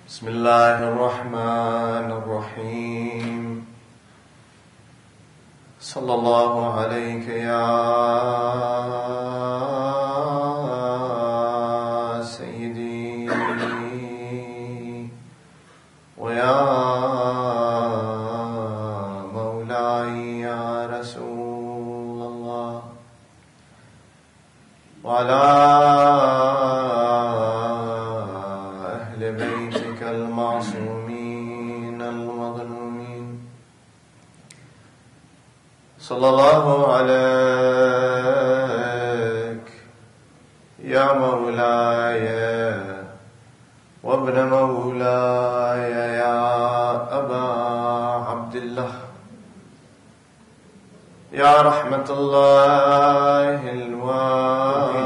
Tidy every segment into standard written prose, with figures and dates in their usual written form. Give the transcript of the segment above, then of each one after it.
بسم الله الرحمن الرحيم صلى الله عليك يا سيدي ويا مولاي يا رسول الله وعلى أهل بيتك المعصومين المظلومين صلى الله عليك يا مولاي وابن مولاي يا أبا عبد الله يا رحمة الله الواسعة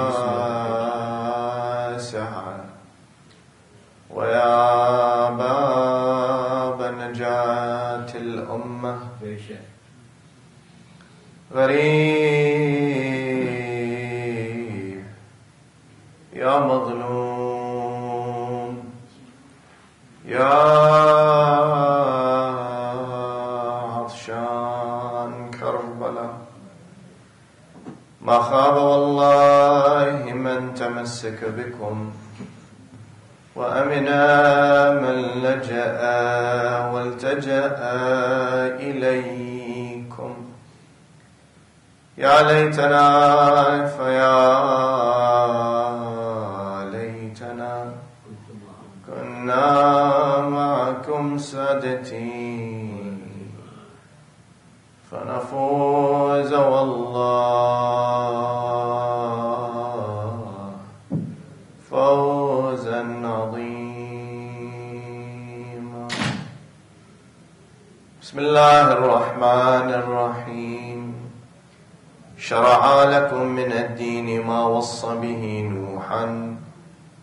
ويا باب نجاة الأمة غريب يا مظلوم يا عطشان كربلاء ما خاب والله من تمسك بكم وأمنا من لجأ والتجأ إليكم يا ليتنا فيا ليتنا كنا معكم سادتي فنفوز والله فوزا عظيما. بسم الله الرحمن الرحيم. شرع لكم من الدين ما وصى به نوحا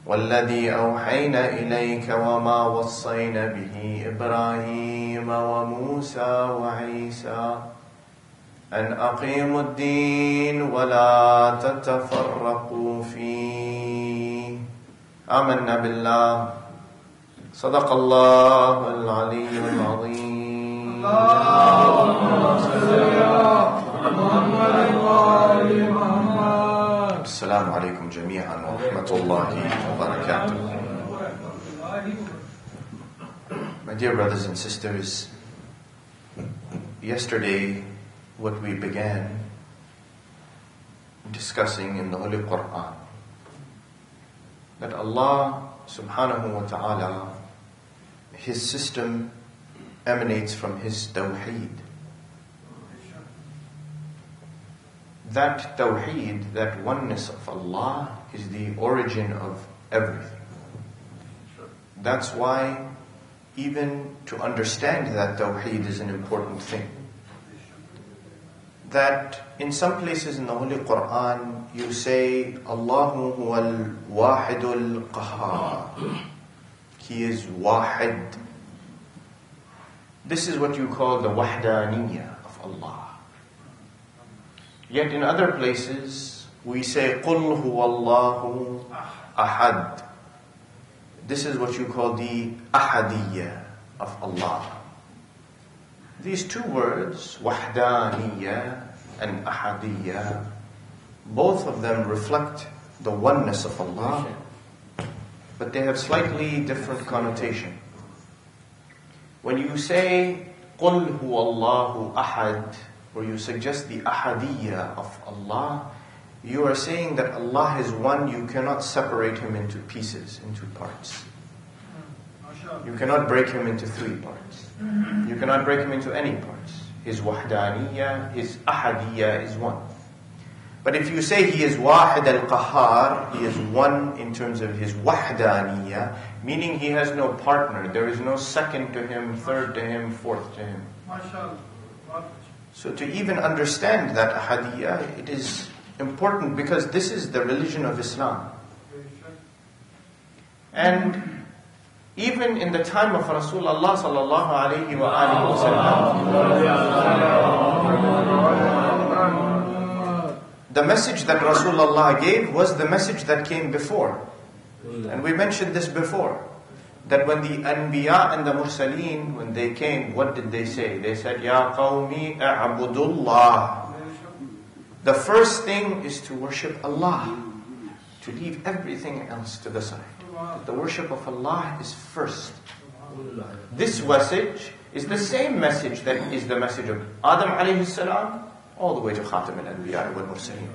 والذي أوحينا إليك وما وصينا به إبراهيم وموسى وعيسى أن أقيموا الدين ولا تتفرقوا فيه. آمنا بالله. صدق الله العلي العظيم. السلام عليكم جميعا ورحمة الله وبركاته. My dear brothers and sisters, yesterday what we began discussing in the Holy Quran, that Allah subhanahu wa ta'ala, His system emanates from His Tawheed. That Tawheed, that oneness of Allah, is the origin of everything. That's why even to understand that Tawheed is an important thing. That in some places in the Holy Quran you say, Allahu huwal wahidul qahar. He is wahid. This is what you call the wahdaniyya of Allah. Yet in other places we say Qul huwallahu ahad. This is what you call the ahadiyya of Allah. These two words, wahdaniyya and ahadiyya, both of them reflect the oneness of Allah, but they have slightly different connotation. When you say Qul huwallahu ahad, or you suggest the ahadiyya of Allah, you are saying that Allah is one, you cannot separate Him into pieces, into parts. You cannot break Him into three parts. You cannot break Him into any parts. His wahdaniyya, His ahadiyya is one. But if you say He is wahid al-qahar, He is one in terms of His wahdaniyya, meaning He has no partner, there is no second to Him, third to Him, fourth to Him. So to even understand that ahadiyya, it is important because this is the religion of Islam. And even in the time of Rasulullah sallallahu alayhi wa alihi wa sallam, the message that Rasulullah gave was the message that came before. And we mentioned this before, that when the Anbiya and the Mursaleen, when they came, what did they say? They said, Ya qawmi a'budullah. The first thing is to worship Allah, to leave everything else to the side. The worship of Allah is first. This message is the same message that is the message of Adam alayhi salam all the way to Khatam al-Anbiya wal Mursaleen.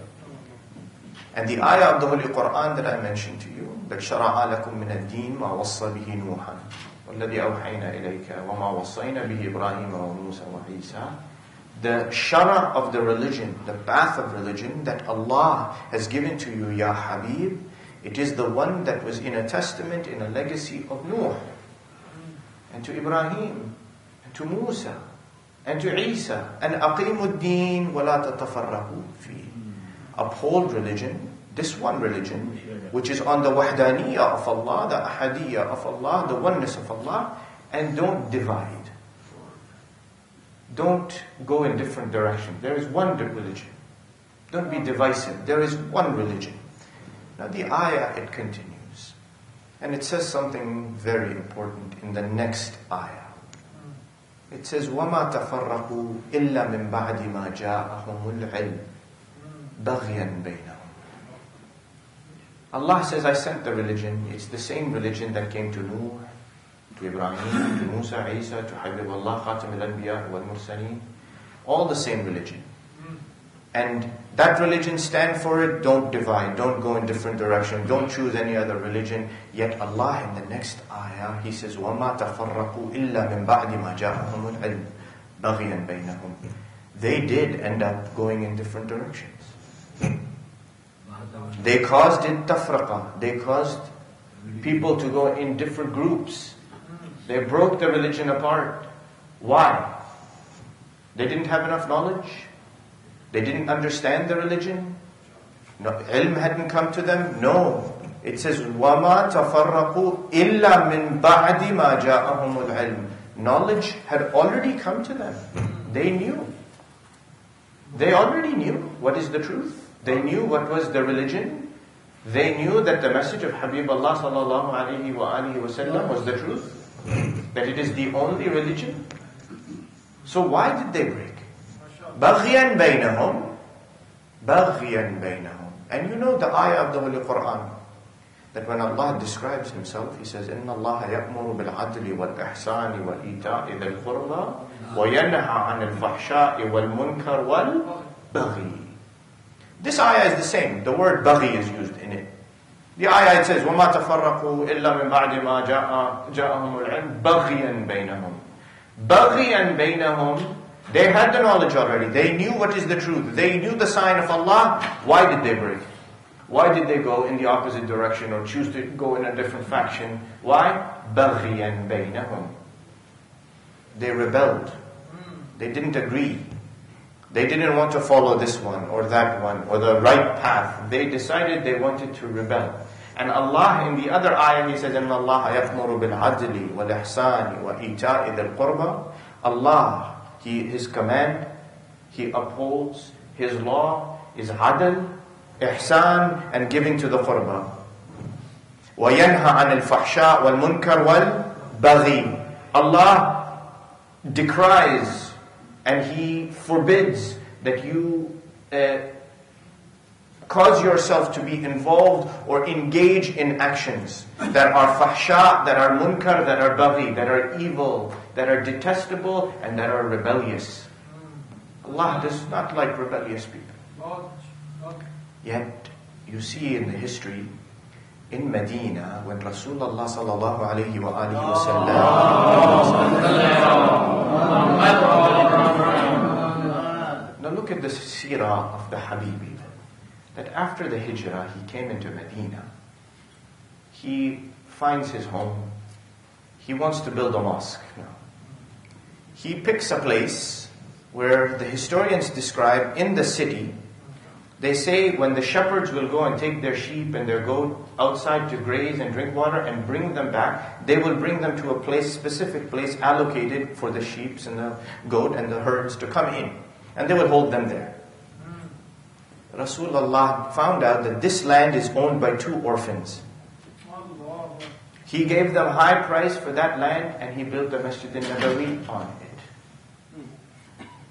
And the ayah of the Holy Quran that I mentioned to you, that شَرَعَ لَكُم مِّنَ الدِّينِ مَا وَصَّى بِهِ نُوحًا وَالَّذِي أَوْحَيْنَا إِلَيْكَ وَمَا وَصَّيْنَا بِهِ إِبْرَاهِيمَ وَمُوسَى وَعِيسَى. The shara of the religion, the path of religion that Allah has given to you, Ya Habib, it is the one that was in a testament, in a legacy of Nuh, and to Ibrahim, and to Musa, and to Isa, and أَقِيمُوا الدِّينَ وَلَا تَتَفَرَّقُوا فِيهِ. Uphold religion, this one religion, which is on the wahdaniyah of Allah, the ahadiyah of Allah, the oneness of Allah, and don't divide. Don't go in different directions. There is one religion. Don't be divisive. There is one religion. Now the ayah, it continues. And it says something very important in the next ayah. It says, وَمَا تَفَرَّقُوا إِلَّا مِن بَعْدِ مَا جَاءَهُمُ الْعِلْمُ بَغْيًا بَيْنَهُمْ. Allah says, I sent the religion. It's the same religion that came to Nuh, to Ibrahim, to Musa, Isa, to Habibullah, Khatam al-Anbiya wal Mursaleen. All the same religion. And that religion, stand for it, don't divide, don't go in different directions, don't choose any other religion. Yet Allah in the next ayah, He says, وَمَا تَفَرَّقُوا إِلَّا مِن بَعْدِ مَا جَاءَهُمُ الْعِلْمُ بَغْيًا بَيْنَهُمْ. They did end up going in different directions. They caused it tafraqa. They caused people to go in different groups. They broke the religion apart. Why? They didn't have enough knowledge. They didn't understand the religion. No, ilm hadn't come to them. No. It says, وَمَا تَفَرَّقُوا إِلَّا مِن بَعْدِ مَا جَاءَهُمُ الْعِلْمُ. Knowledge had already come to them. They knew. They already knew what is the truth. They knew what was the religion. They knew that the message of Habibullah sallallahu alayhi wa alihi wa sallam was the truth. That it is the only religion. So why did they break? بَغْيًا بَيْنَهُمْ بَغْيًا بَيْنَهُمْ. And you know the ayah of the Holy Quran, that when Allah describes Himself, He says, إِنَّ اللَّهَ يَأْمُرُ بِالْعَدْلِ وَالْإِحْسَانِ وَإِيتَاءِ ذِي الْقُرْبَى وَيَنْهَى عَنِ الْفَحْشَاءِ وَالْمُنْكَرِ وَالْبَغْيِ. This ayah is the same. The word baghi is used in it. The ayah it says, وَمَا تَفَرَّقُوا إِلَّا مِن بَعْدِ مَا جَاءَهُمُ الْعِلْمُ بَغْيًا بَيْنَهُمْ. بَغْيًا بَيْنَهُم. They had the knowledge already. They knew what is the truth. They knew the sign of Allah. Why did they break? Why did they go in the opposite direction or choose to go in a different faction? Why? بَغْيًا بَيْنَهُم. They rebelled. They didn't agree. They didn't want to follow this one or that one or the right path. They decided they wanted to rebel. And Allah in the other ayah, He says, إِنَّ اللَّهَ يَأْمُرُ بِالْعَدْلِ وَالْإِحْسَانِ وَإِيتَاءِ ذِي الْقُرْبَى. Allah, His command, He upholds. His law is adl, ihsan, and giving to the qurba. وَيَنْهَى عَنِ الْفَحْشَاءِ وَالْمُنْكَرِ وَالْبَغِي. Allah decries and He forbids that you cause yourself to be involved or engage in actions that are fahsha, that are munkar, that are baghi, that are evil, that are detestable, and that are rebellious. Allah does not like rebellious people. Yet, you see in the history, in Medina, when Rasulullah sallallahu alayhi wa alihi wa sallam. Now look at the seerah of the Habibi. That after the hijrah, he came into Medina. He finds his home. He wants to build a mosque now. He picks a place where the historians describe in the city. They say when the shepherds will go and take their sheep and their goat outside to graze and drink water and bring them back, they will bring them to a place, specific place allocated for the sheep and the goat and the herds to come in. And they will hold them there. Rasulullah found out that this land is owned by 2 orphans. He gave them high price for that land, and he built the Masjid al-Nabawi on it.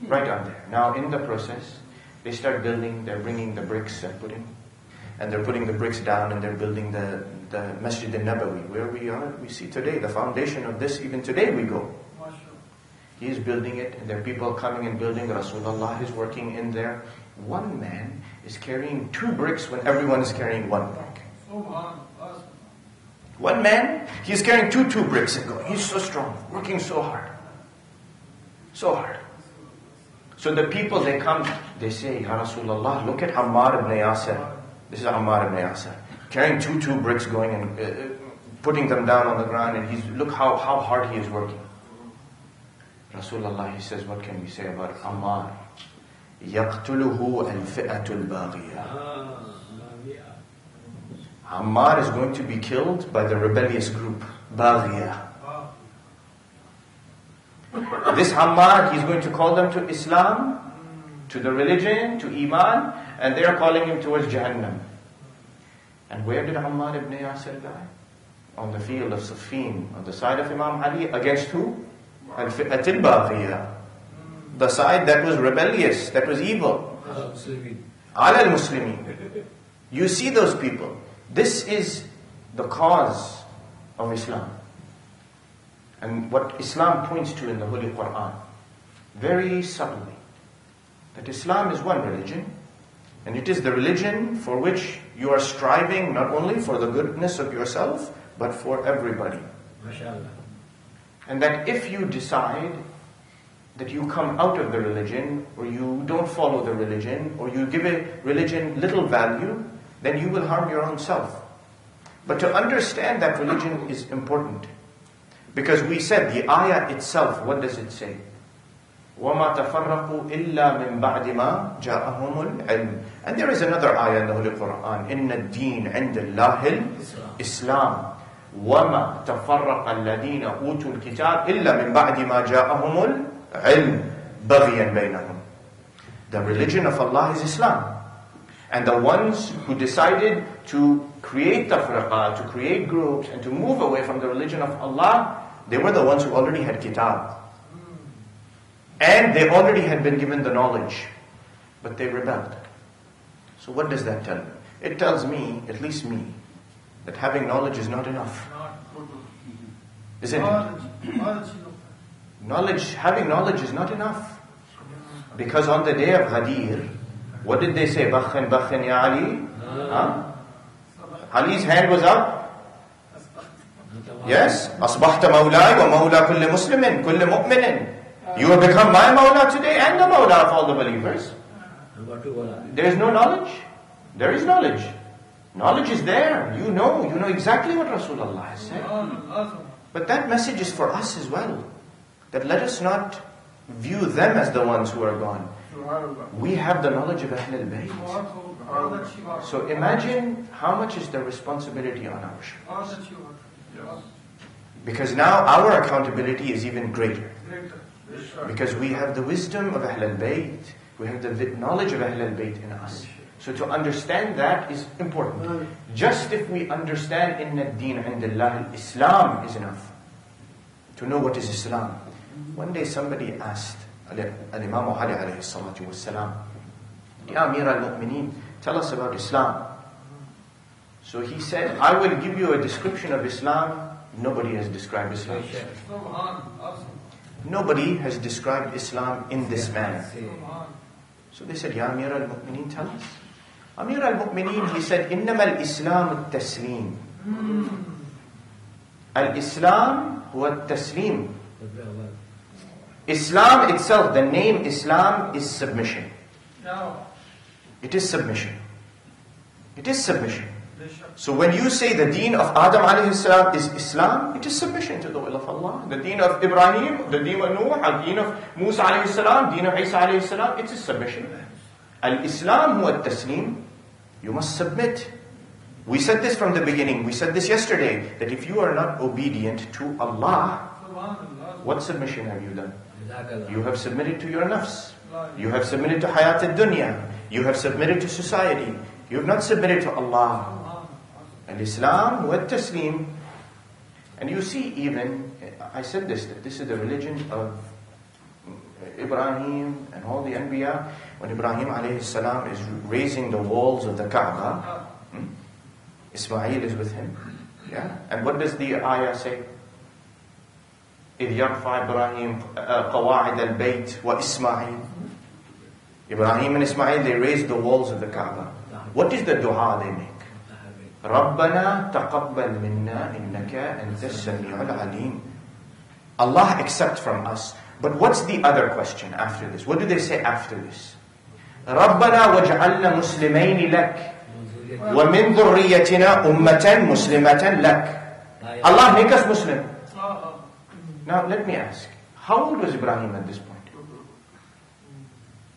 Right on there. Now in the process, they start building, they're bringing the bricks and they're putting the bricks down, and they're building the Masjid al-Nabawi, where we are, we see today, the foundation of this, even today we go. He is building it, and there are people coming and building. Rasulullah is working in there. One man is carrying 2 bricks when everyone is carrying 1 brick. One man, he's carrying two bricks and going. He's so strong, working so hard. So hard. So the people, they come, they say, Ya Rasulullah, look at Ammar ibn Yasir. This is Ammar ibn Yasir. Carrying two bricks going and putting them down on the ground, and look how hard he is working. Rasulullah, he says, what can we say about Ammar? يَقْتُلُهُ الْفِئَةُ الْبَاغِيَةُ. Ammar is going to be killed by the rebellious group, Baghiyah. This Ammar, he's going to call them to Islam, to the religion, to Iman, and they are calling him towards Jahannam. And where did Ammar ibn Yasir die? On the field of Siffin, on the side of Imam Ali, against who? Al-Fi'at al-Baghiyah. The side that was rebellious, that was evil. Ala al-Muslimin. You see those people. This is the cause of Islam. And what Islam points to in the Holy Quran, very subtly, that Islam is one religion, and it is the religion for which you are striving not only for the goodness of yourself, but for everybody. MashaAllah. And that if you decide that you come out of the religion, or you don't follow the religion, or you give a religion little value, then you will harm your own self. But to understand that religion is important. Because we said the ayah itself, what does it say? وَمَا تَفَرَّقُوا إِلَّا مِن بَعْدِ مَا جَاءَهُمُ الْعِلْمُ. And there is another ayah in the Holy Quran, إِنَّ الدِّينَ عِنْدَ اللَّهِ الْإِسْلَامِ وَمَا تَفَرَّقَ الَّذِينَ أُوتُوا الْكِتَابِ إِلَّا مِن بَعْدِ مَا جَاءَهُمُ الْعِلْمُ بَغْيًا بَيْنَهُمْ. The religion of Allah is Islam. And the ones who decided to create tafriqa, to create groups, and to move away from the religion of Allah, they were the ones who already had kitab. And they already had been given the knowledge. But they rebelled. So what does that tell me? It tells me, at least me, that having knowledge is not enough. Isn't it? Having knowledge is not enough. Because on the day of Ghadir, what did they say? Bakhin, Bakhin, Ya Ali? Huh? Ali's hand was up. Yes? Asbahta mawlai wa mawla kulli muslimin, kulli mu'minin. You have become my mawla today and the mawla of all the believers. There is no knowledge. There is knowledge. Knowledge is there. You know exactly what Rasulullah has said. But that message is for us as well. That let us not view them as the ones who are gone. We have the knowledge of Ahlul Bayt. So imagine how much is the responsibility on our shoulders. Because now our accountability is even greater. Because we have the wisdom of Ahlul Bayt. We have the knowledge of Ahlul Bayt in us. So to understand that is important. Just if we understand Inna ad-Din 'inda Allah al-Islam is enough. To know what is Islam. One day somebody asked Al-Imam Ali alayhi salatu wassalam, Ya Amir al-Mu'mineen, tell us about Islam. So he said, I will give you a description of Islam. Nobody has described Islam. Nobody has described Islam in this manner. So they said, Ya Amir al-Mu'mineen, tell us. Amir al-Mu'mineen, he said, إِنَّمَا الْإِسْلَامُ التَّسْلِيمُ. Al-Islam huwa at-taslim. Islam itself, the name Islam is submission. It is submission. It is submission. So when you say the deen of Adam alayhi salam is Islam, it is submission to the will of Allah. The deen of Ibrahim, the deen of Nuh, the deen of Musa alayhi salam, the deen of Isa alayhi salam, it is submission. Al-Islam huwa at-taslim. You must submit. We said this from the beginning. We said this yesterday, that if you are not obedient to Allah, what submission have you done? You have submitted to your nafs. You have submitted to hayat al-dunya. You have submitted to society. You have not submitted to Allah. Al-Islam wa taslim. And you see even, I said this, that this is the religion of Ibrahim and all the Anbiya. When Ibrahim alayhi salam is raising the walls of the Kaaba, Ismail is with him. Yeah? And what does the ayah say? إِذْ يَرْفَعْ إِبْرَاهِيمُ قَوَاعِدَ الْبَيْتِ وَإِسْمَاعِيلُ. Ibrahim and Ismail, they raised the walls of the Kaaba. What is the dua they make? رَبَّنَا تَقَبَّلْ مِنَّا إِنَّكَ أَنْتَ السَّمِيعُ الْعَلِيمُ. Allah accept from us. But what's the other question after this? What do they say after this? رَبَّنَا وَاجْعَلْنَا مُسْلِمَيْنِ لَكَ وَمِنْ ذُرِّيَّتِنَا أُمَّةً مُسْلِمَةً لَكَ. Allah make us Muslim. Now let me ask, how old was Ibrahim at this point?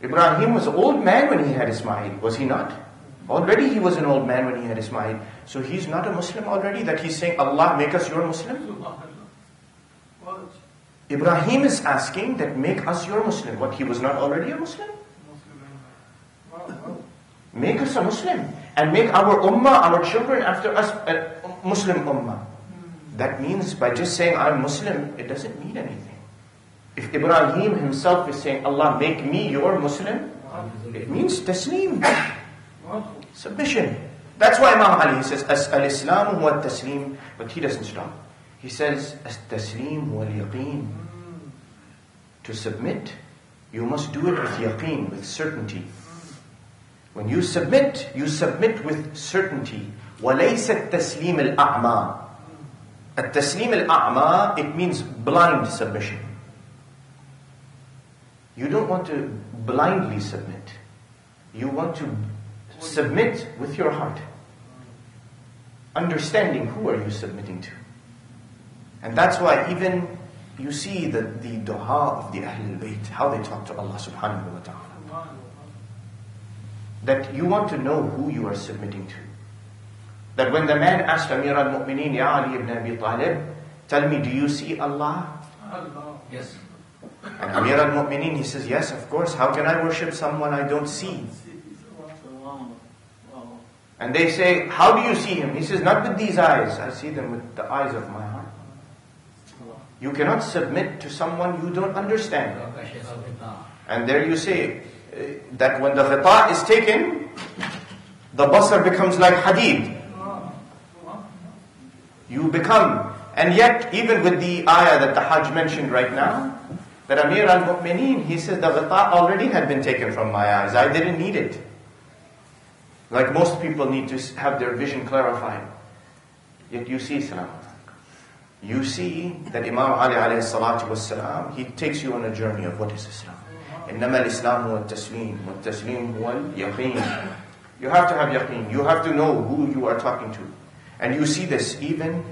Ibrahim was an old man when he had Ismail, was he not? Already he was an old man when he had Ismail. So he's not a Muslim already, that he's saying, Allah make us your Muslim? Ibrahim is asking that make us your Muslim. What, he was not already a Muslim? Make us a Muslim. And make our ummah, our children after us a Muslim ummah. That means by just saying I'm Muslim, it doesn't mean anything. If Ibrahim himself is saying, Allah make me your Muslim, it means taslim. Submission. That's why Imam Ali says, Al-Islam huwa taslim. But he doesn't stop. He says, As-taslim wal yaqeen. To submit, you must do it with yaqeen, with certainty. When you submit with certainty. وَلَيْسَ التَّسْلِيمِ الْأَعْمَى. التَّسْلِيمِ الْأَعْمَى, it means blind submission. You don't want to blindly submit. You want to submit with your heart. Understanding who are you submitting to. And that's why even you see the dua of the Ahlul Bayt, how they talk to Allah subhanahu wa ta'ala. That you want to know who you are submitting to. That when the man asked Amir al-Mu'mineen, Ya Ali ibn Abi Talib, tell me, do you see Allah? Yes. And Amir al-Mu'mineen, he says, yes, of course. How can I worship someone I don't see? And they say, how do you see him? He says, not with these eyes. I see them with the eyes of my heart. You cannot submit to someone you don't understand. And there you say that when the ghita is taken, the basar becomes like hadid. You become, and yet even with the ayah that the Hajj mentioned right now, that Amir al-Mu'mineen, he says the ghita already had been taken from my eyes. I didn't need it. Like most people need to have their vision clarified. Yet you see, salam. You see that Imam Ali alayhi salatu wassalam, he takes you on a journey of what is Islam. إنما الإسلام هو التسليم والتسليم هو اليقين. You have to have yaqeen. You have to know who you are talking to. And you see this even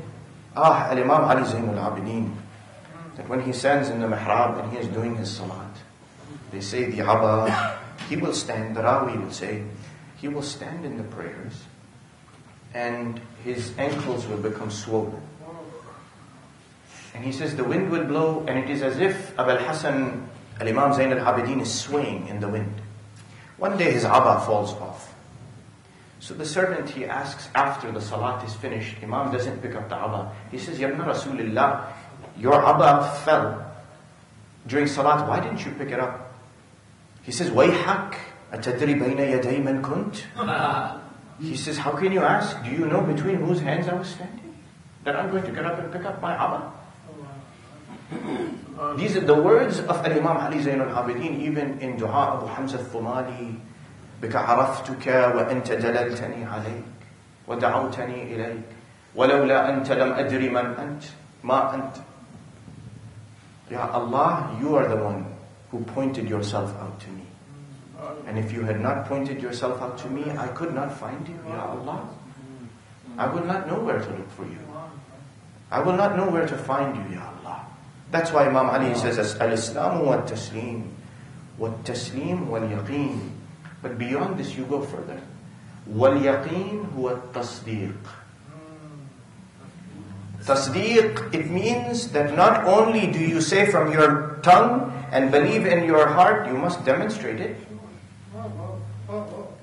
Al-Imam Ali Zainul Abidin, that when he stands in the mihrab and he is doing his salat, they say the Abba, he will stand, the Rawi will say, he will stand in the prayers and his ankles will become swollen. And he says the wind will blow and it is as if Abul Hasan Al-Imam Zain al-Abidin is swaying in the wind. One day his Abba falls off. So the servant, he asks after the salat is finished, Imam doesn't pick up the Abba. He says, Ya Rasulullah, your Abba fell during salat, why didn't you pick it up? He says, Wayhak, atadri bayna yaday man kunt? He says, how can you ask? Do you know between whose hands I was standing? That I'm going to get up and pick up my Abba? These are the words of Imam Ali Zain al-Abidin, even in Dua Abu Hamza al-Thumali, بك عرفتك وأنت دللتني عليك ودعوتني إليك ولولا أنت لم أدري من أنت ما أنت. Ya Allah, you are the one who pointed yourself out to me. And if you had not pointed yourself out to me, I could not find you, Ya Allah. I will not know where to look for you. I will not know where to find you, Ya Allah. That's why Imam Ali says, Al-Islamu wa-taslim, wa-taslim wal-yaqeen. But beyond this you go further. وَالْيَقِينُ هُوَ التَّصْدِيقُ. Tasdeeq, it means that not only do you say from your tongue and believe in your heart, you must demonstrate it.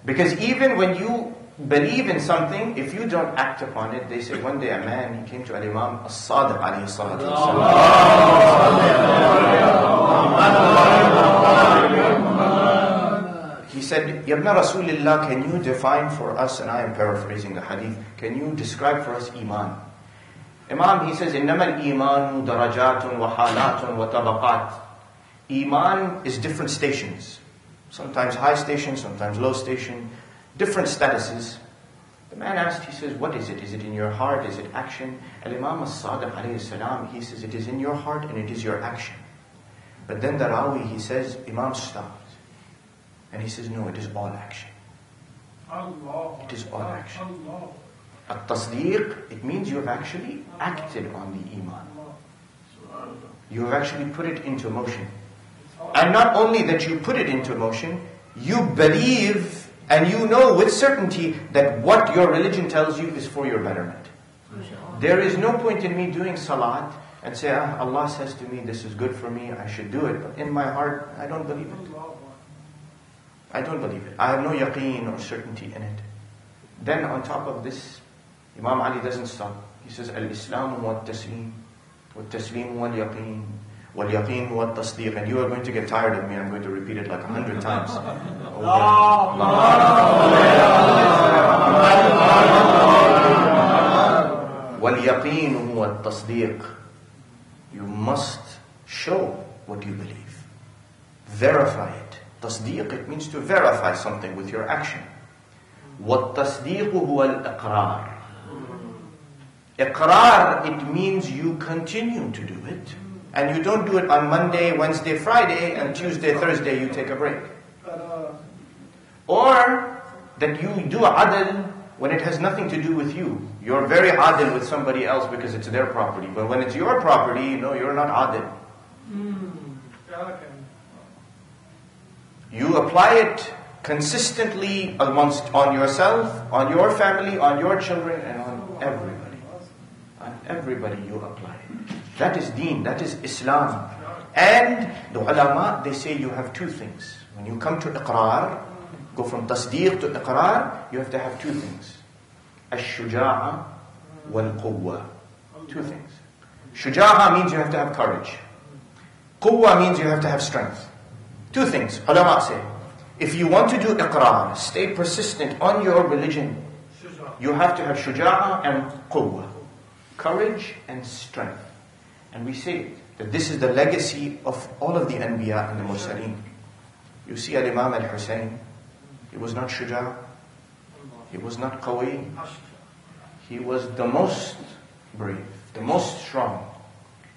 Because even when you believe in something, if you don't act upon it, they say one day a man, he came to Al-Imam As-Sadiq alayhi salatu wasalam. He said, Ya ibn Rasulillah, can you define for us, and I am paraphrasing the hadith, can you describe for us Iman? Imam, he says, إِنَّمَا الْإِيمَانُ دَرَجَاتٌ وَحَالَاتٌ وَطَبَقَاتٌ. Iman is different stations. Sometimes high station, sometimes low station. Different statuses. The man asked, he says, what is it? Is it in your heart? Is it action? Al-Imam As-Sadiq alayhi salam, he says, it is in your heart and it is your action. But then the Rawi, he says, Imam stopped. And he says, no, it is all action. It is all action. At-tasdeeq, it means you have actually acted on the Iman. You have actually put it into motion. And not only that you put it into motion, you believe and you know with certainty that what your religion tells you is for your betterment. There is no point in me doing salat and say, Allah says to me, this is good for me, I should do it. But in my heart, I don't believe it. I don't believe it. I have no yaqeen or certainty in it. Then on top of this, Imam Ali doesn't stop. He says, Al-Islam wa al-Taslim, wa-al-Taslim wa al-Yaqeen, wal-Yaqeen wa al-Tasdeeq. And you are going to get tired of me. I'm going to repeat it like 100 times. Wal-Yaqeen wa al-Tasdeeq. You must show what you believe. Verify it. Tasdeeq, it means to verify something with your action. Wat-Tasdeeq huwa al-Iqrar. Iqrar, it means you continue to do it. And you don't do it on Monday, Wednesday, Friday, and Tuesday, Thursday you take a break. Or that you do adl when it has nothing to do with you. You're very adl with somebody else because it's their property. But when it's your property, no, you're not adl. You apply it consistently on yourself, on your family, on your children, and on everybody. On everybody you apply it. That is deen, that is Islam. And the ulama, they say you have two things. When you come to iqrar, go from tasdeeq to iqrar, you have to have two things. Ash-shuja'a wal-quwwa. Two things. Shuja'a means you have to have courage. Quwwa means you have to have strength. Two things. Ulama say, if you want to do iqrar, stay persistent on your religion, you have to have shuja'a and quwwa. Courage and strength. And we say that this is the legacy of all of the Anbiya and the Mursaleen. You see Al-Imam Al-Hussein, he was not shuja', he was not qawi, he was the most brave, the most strong.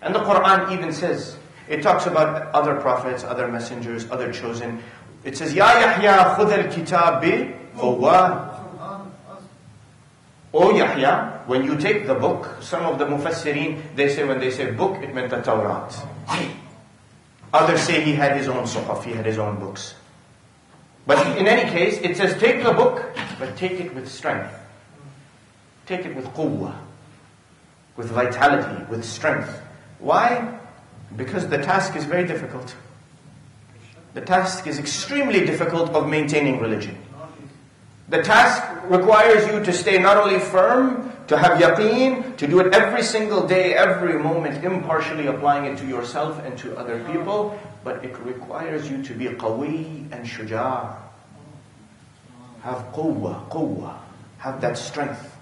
And the Quran even says, it talks about other prophets, other messengers, other chosen. It says, Ya Yahya khudh al-kitab bi-quwwa. O Yahya, when you take the book, some of the mufassirin, they say when they say book, it meant the Tawrat. Others say he had his own suhaf, he had his own books. But in any case, it says take the book, but take it with strength. Take it with quwwa, with vitality, with strength. Why? Because the task is very difficult. The task is extremely difficult of maintaining religion. The task requires you to stay not only firm, to have yaqeen, to do it every single day, every moment, impartially applying it to yourself and to other people, but it requires you to be qawi and shuja'. Have quwwa, have that strength.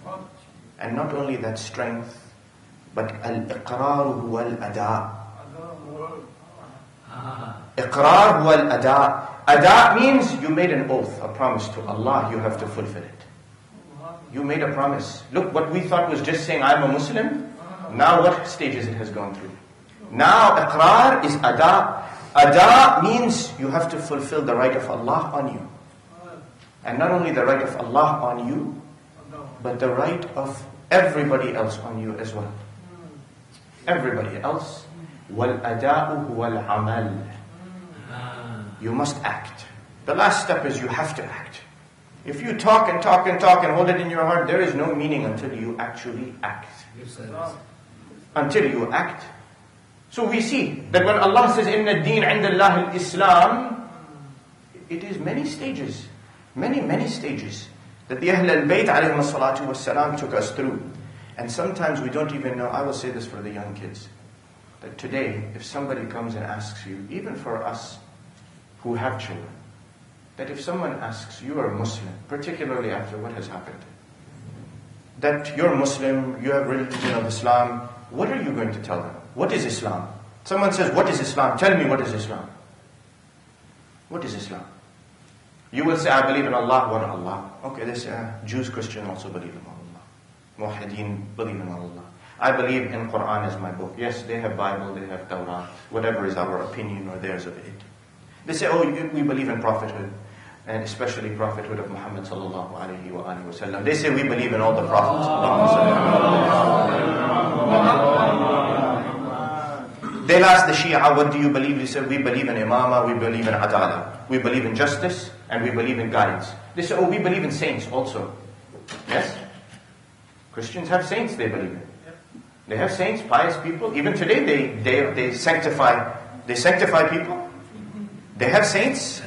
And not only that strength, but al-iqrar huwa al-ada'. Iqrar huwa al-ada'. Ada means you made an oath, a promise to Allah, you have to fulfill it. You made a promise. Look, what we thought was just saying, I'm a Muslim, now what stages it has gone through. Now, iqrar is ada. Ada means you have to fulfill the right of Allah on you. And not only the right of Allah on you, but the right of everybody else on you as well. Everybody else. وَالْأَدَاءُ هُوَ الْعَمَلُ. You must act. The last step is you have to act. If you talk and talk and talk and hold it in your heart, there is no meaning until you actually act. Until you act. So we see that when Allah says, إِنَّ الدِّينَ عِنْدَ اللَّهِ الْإِسْلَامِ, it is many stages. Many stages. that the Ahl al-Bayt alayhim as-salatu was-salam took us through. And sometimes we don't even know, I will say this for the young kids, that today, if somebody comes and asks you, even for us who have children, that if someone asks, you are a Muslim, particularly after what has happened, that you're Muslim, you have religion of Islam, what are you going to tell them? What is Islam? Someone says, what is Islam? Tell me what is Islam. What is Islam? You will say, I believe in Allah, one Allah. Okay, they say, Jews, Christians also believe in Allah. Muwahhideen believe in Allah. I believe in Quran as my book. Yes, they have Bible, they have Tawrah, whatever is our opinion or theirs of it. They say, oh, we believe in prophethood, and especially prophethood of Muhammad sallallahu alayhi wa alihi wa sallam. They say we believe in all the prophets. They'll ask the Shia, what do you believe? They say, we believe in imama, we believe in adala. We believe in justice, and we believe in guidance. They say, oh, we believe in saints also. Yes? Christians have saints they believe in. They have saints, pious people. Even today they sanctify people. They have saints.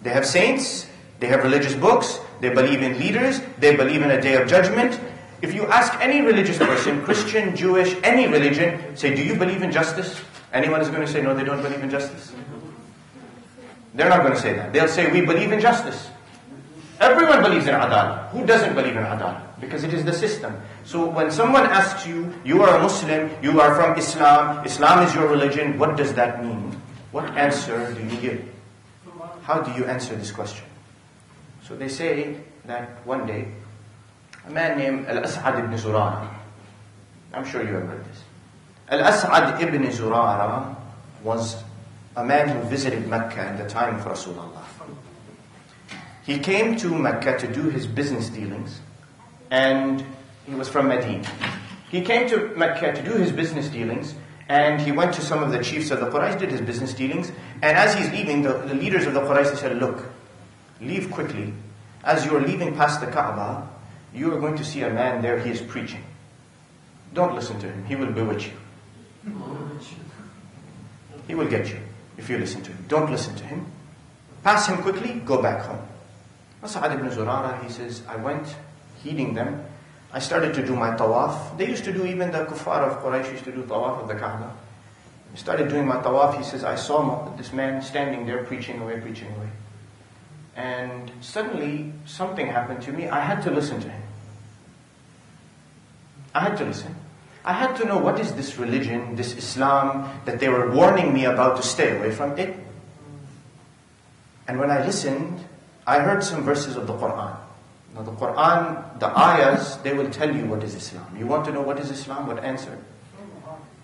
They have saints. They have religious books. They believe in leaders. They believe in a day of judgment. If you ask any religious person, Christian, Jewish, any religion, say, do you believe in justice? Anyone is going to say, no, they don't believe in justice. They're not going to say that. They'll say, we believe in justice. Everyone believes in adala. Who doesn't believe in adala? Because it is the system. So when someone asks you, you are a Muslim, you are from Islam, Islam is your religion, what does that mean? What answer do you give? How do you answer this question? So they say that one day, a man named Al-As'ad ibn Zurara, I'm sure you have heard this. Al-As'ad ibn Zurara was a man who visited Mecca at the time of Rasulullah. He came to Mecca to do his business dealings, and he was from Medina. He came to Mecca to do his business dealings, and he went to some of the chiefs of the Quraysh, did his business dealings, and as he's leaving, the leaders of the Quraysh, they said, look, leave quickly. As you're leaving past the Kaaba, you are going to see a man there, he is preaching. Don't listen to him, he will bewitch you. He will get you if you listen to him. Don't listen to him. Pass him quickly, go back home. Sa'ad ibn Zurara, he says, I went heeding them. I started to do my tawaf. They used to do, even the kuffar of Quraysh used to do tawaf of the Kaaba. I started doing my tawaf. He says, I saw this man standing there preaching away. And suddenly something happened to me. I had to listen to him. I had to listen. I had to know what is this religion, this Islam that they were warning me about to stay away from it. And when I listened, I heard some verses of the Quran. Now the Quran, the ayahs, they will tell you what is Islam. You want to know what is Islam? What answer?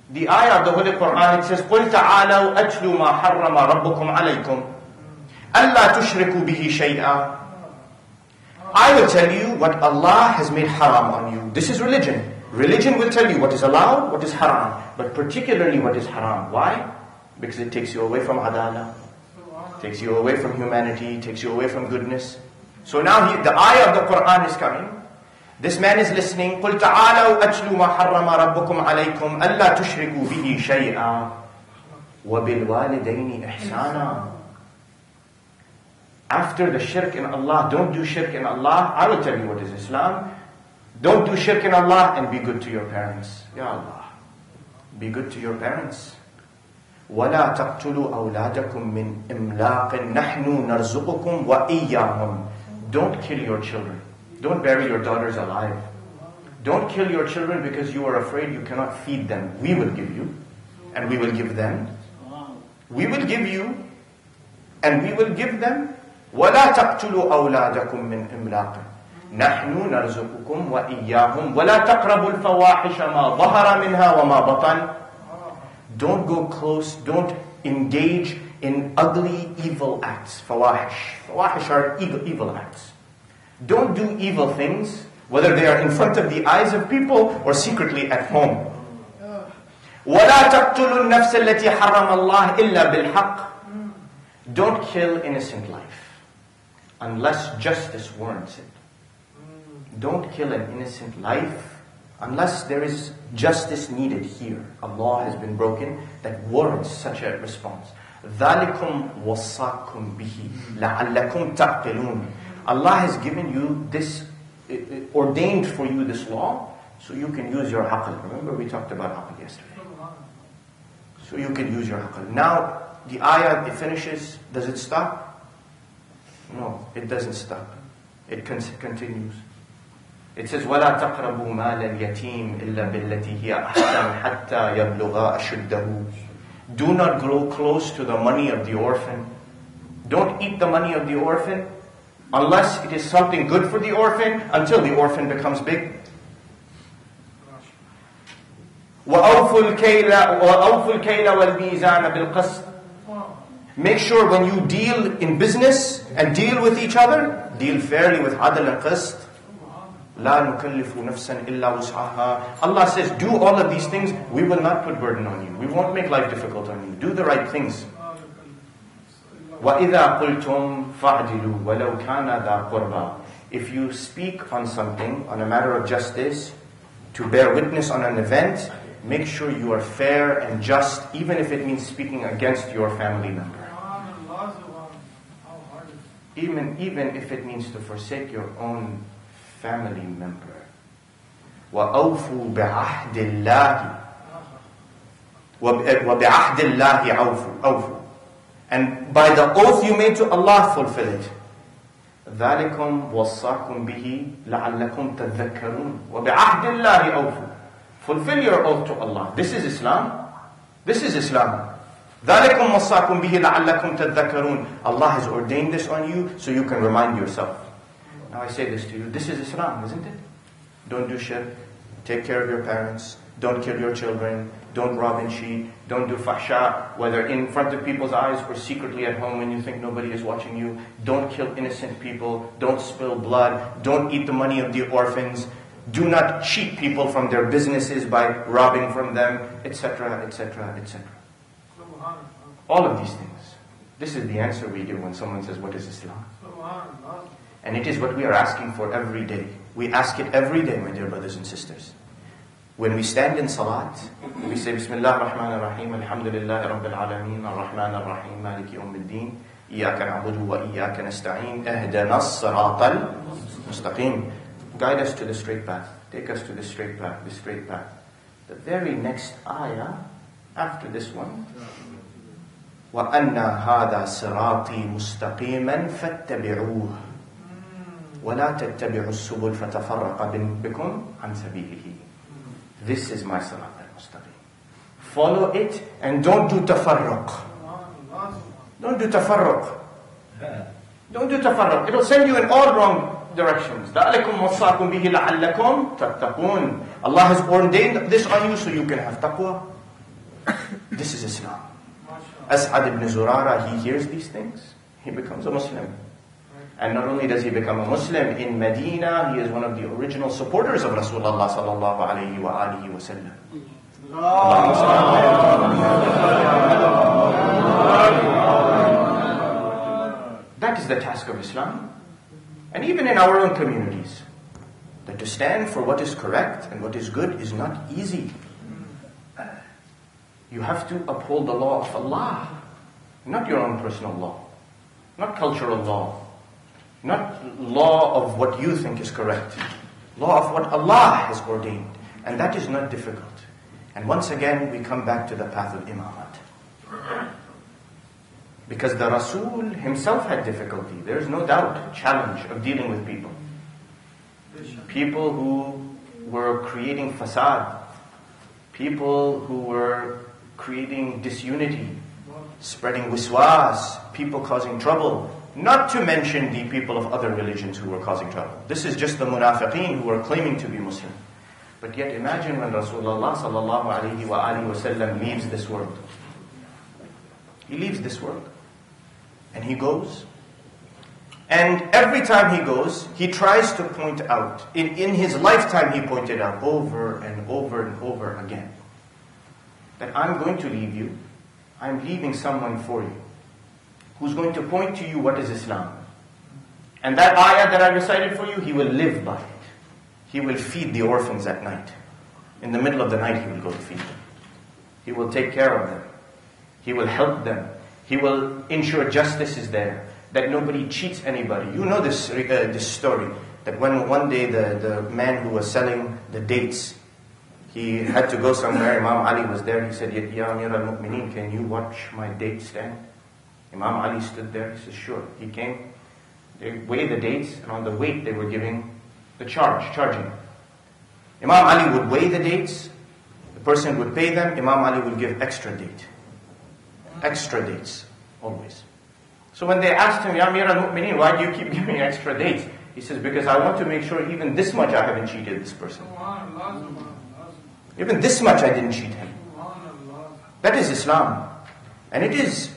The ayah of the Holy Quran, it says, قُلْ تَعَالَوْا أَتْلُوا مَا حَرَّمَ رَبُّكُمْ عَلَيْكُمْ أَلَّا تُشْرِكُوا بِهِ شَيْئًا. I will tell you what Allah has made haram on you. This is religion. Religion will tell you what is allowed, what is haram. But particularly what is haram. Why? Because it takes you away from adala. Takes you away from humanity, takes you away from goodness. So now the ayah of the Quran is coming. This man is listening. قُلْ تَعَالَوْا أَتْلُوا مَا حَرَّمَ رَبُّكُمْ عَلَيْكُمْ أَلَّا تُشْرِكُوا بِهِ شَيْئًا وَبِالْوَالِدَيْنِ إِحْسَانًا. After the shirk in Allah, don't do shirk in Allah. I will tell you what is Islam. Don't do shirk in Allah and be good to your parents. Ya Allah. Be good to your parents. وَلَا تَقْتُلُوا أَوْلَادَكُمْ مِنْ إِمْلَاقٍ نَحْنُ نَرْزُقُكُمْ وَإِيَّاهُمْ. Don't kill your children. Don't bury your daughters alive. Don't kill your children because you are afraid you cannot feed them. We will give you, and we will give them. We will give you, and we will give them. وَلَا تَقْتُلُوا أَوْلَادَكُمْ مِنْ إِمْلَاقٍ نَحْنُ نَرْزُقُكُمْ وَإِيَّاهُمْ وَلَا تَقْرَبُوا الْفَوَاحِشَ مَا ظَهَرَ مِنْهَا وَمَا بَطَنَ. Don't go close, don't engage in ugly, evil acts. Fawahish. Fawahish are evil acts. Don't do evil things, whether they are in front of the eyes of people or secretly at home. وَلَا تَقْتُلُوا النَّفْسَ الَّتِي حَرَّمَ اللَّهِ إِلَّا بِالْحَقِّ. Don't kill innocent life unless justice warrants it. Don't kill an innocent life unless there is justice needed here. A law has been broken that warrants such a response. ذَلِكُمْ وَصَّاكُمْ بِهِ لَعَلَّكُمْ تَعْقِلُونَ. Allah has given you this, ordained for you this law, so you can use your aql. Remember we talked about aql yesterday. So you can use your aql. Now, the ayah, it finishes. Does it stop? No, it doesn't stop. It continues. It says, وَلَا تَقْرَبُوا مَالَ الْيَتِيمِ إِلَّا بِالَّتِي هِيَ أَحْسَنُ حَتَّى يَبْلُغَا أَشُدَّهُ. Do not grow close to the money of the orphan. Don't eat the money of the orphan unless it is something good for the orphan until the orphan becomes big. وَأَوْفُوا الْكَيْلَ وَالْمِيزَانَ بِالْقِسْطِ. Make sure when you deal in business and deal with each other, deal fairly with adl and qist. لَا نُكَلِّفُ نَفْسًا إِلَّا وُسْعَهَا. Allah says, do all of these things. We will not put burden on you. We won't make life difficult on you. Do the right things. وَإِذَا قُلْتُمْ فَعْدِلُوا وَلَوْ كَانَ ذَا قُرْبَى. If you speak on something, on a matter of justice, to bear witness on an event, make sure you are fair and just, even if it means speaking against your family member. Even if it means to forsake your own family member. وَأَوْفُوا بِعَهْدِ اللَّهِ وَبِعَهْدِ اللَّهِ أَوْفُوا. And by the oath you made to Allah, fulfill it. ذَلِكُمْ وَصَّاكُمْ بِهِ لَعَلَّكُمْ تَذَكَّرُونَ وَبِعَهْدِ اللَّهِ أَوْفُوا. Fulfill your oath to Allah. This is Islam. This is Islam. ذَلِكُمْ وَصَّاكُمْ بِهِ لَعَلَّكُمْ تَذَكَّرُونَ. Allah has ordained this on you so you can remind yourself. Now I say this to you. This is Islam, isn't it? Don't do shirk. Take care of your parents. Don't kill your children. Don't rob and cheat. Don't do fahsha, whether in front of people's eyes or secretly at home when you think nobody is watching you. Don't kill innocent people. Don't spill blood. Don't eat the money of the orphans. Do not cheat people from their businesses by robbing from them, etc., etc., etc. All of these things. This is the answer we give when someone says, what is Islam? And it is what we are asking for every day. We ask it every day, my dear brothers and sisters. When we stand in salat, we say, Bismillah ar-Rahman ar-Rahim, Alhamdulillah Rabbil Alameen, Ar-Rahman ar-Rahim, Maliki Yawmiddin, Iyaka na'budu wa Iyaka nasta'een, Ihdana as-siratal mustaqim. Guide us to the straight path. Take us to the straight path, the straight path. The very next ayah, after this one, وَأَنَّ هَذَا صِرَاطِي مُسْتَقِيمًا فَاتَّبِعُوهُ وَلَا تَتَّبِعُوا السُّبُلَ فَتَفَرَّقَ بِكُمْ عَنْ سَبِيلِهِ. This is my Sirat al-Mustaqim. Follow it and don't do tafarruq. Don't do tafarruq. Don't do tafarruq. It will send you in all wrong directions. ذَلِكُمْ وَصَّاكُمْ بِهِ لَعَلَّكُمْ تَتَّقُونَ. Allah has ordained this on you so you can have taqwa. This is Islam. As'ad ibn Zurara, he hears these things. He becomes a Muslim. And not only does he become a Muslim, in Medina, he is one of the original supporters of Rasulullah sallallahu alayhi wa alihi wa sallam. That is the task of Islam. And even in our own communities, that to stand for what is correct and what is good is not easy. You have to uphold the law of Allah, not your own personal law, not cultural law, not law of what you think is correct, law of what Allah has ordained. And that is not difficult. And once again, we come back to the path of imamat. Because the Rasul himself had difficulty. There is no doubt, challenge of dealing with people. People who were creating fasad. People who were creating disunity, spreading wiswas, people causing trouble. Not to mention the people of other religions who were causing trouble. This is just the munafiqeen who were claiming to be Muslim. But yet imagine when Rasulullah sallallahu alayhi wa alihi wa sallam leaves this world. He leaves this world. And he goes. And every time he goes, he tries to point out. In his lifetime he pointed out over and over and over again that I'm going to leave you. I'm leaving someone for you who's going to point to you what is Islam. And that ayah that I recited for you, he will live by it. He will feed the orphans at night. In the middle of the night, he will go to feed them. He will take care of them. He will help them. He will ensure justice is there. that nobody cheats anybody. You know this story, that when one day the man who was selling the dates, he had to go somewhere. Imam Ali was there. He said, Ya Amir al-Mu'mineen, can you watch my date stand? Imam Ali stood there. He said, sure. He came. They weighed the dates, and on the weight they were giving the charging. Imam Ali would weigh the dates. The person would pay them. Imam Ali would give extra dates, always. So when they asked him, Ya Amir al-Mu'mineen, why do you keep giving extra dates? He says, because I want to make sure even this much I haven't cheated this person. Even this much I didn't cheat him. That is Islam. And it is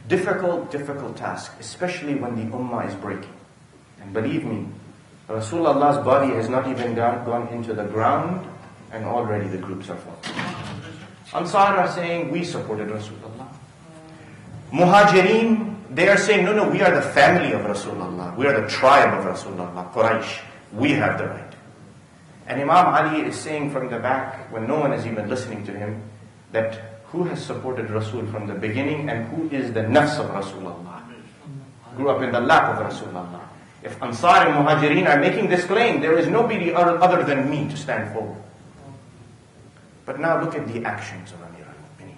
difficult task, especially when the ummah is breaking. And believe me, Rasulullah's body has not even gone into the ground, and already the groups are falling. Ansar are saying, we supported Rasulullah. Muhajirin, they are saying, no, we are the family of Rasulullah. We are the tribe of Rasulullah, Quraysh. We have the right. And Imam Ali is saying from the back, when no one is even listening to him, that who has supported Rasul from the beginning and who is the nafs of Rasulullah? Grew up in the lap of Rasulullah. If Ansar and Muhajirin are making this claim, there is nobody other than me to stand forward. But now look at the actions of Amir al-Mu'mineen.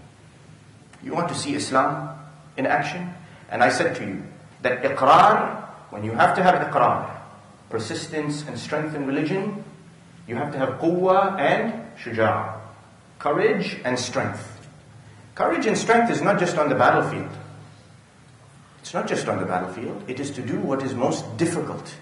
You want to see Islam in action? And I said to you that iqrar, when you have to have iqrar, persistence and strength in religion, you have to have quwwah and shujaa, courage and strength. Courage and strength is not just on the battlefield. It's not just on the battlefield. It is to do what is most difficult.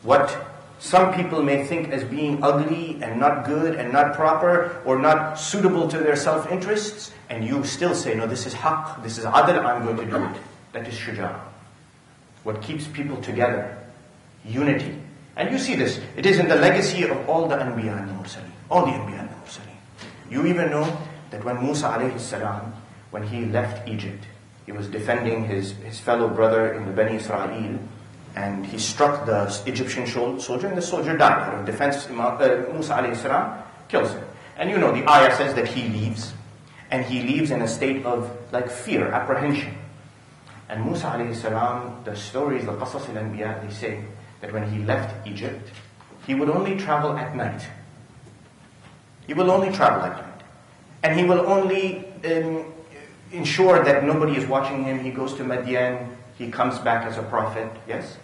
What some people may think as being ugly and not good and not proper or not suitable to their self-interests, and you still say, no, this is haqq, this is adl, I'm going to do it. That is shujaa. What keeps people together. Unity. And you see this. It is in the legacy of all the Anbiya and Mursaleen. All the Anbiya and Mursaleen. You even know that when Musa alayhi salam, when he left Egypt, he was defending his fellow brother in the Bani Israel, and he struck the Egyptian soldier, and the soldier died. Out of defense, Musa alayhi salam kills him. And you know, the ayah says that he leaves, and he leaves in a state of like fear, apprehension. And Musa alayhi salam, the stories, the qasas al-anbiya, they say that when he left Egypt, he would only travel at night. He will only travel at night. And he will only ensure that nobody is watching him. He goes to Madian, he comes back as a prophet, yes?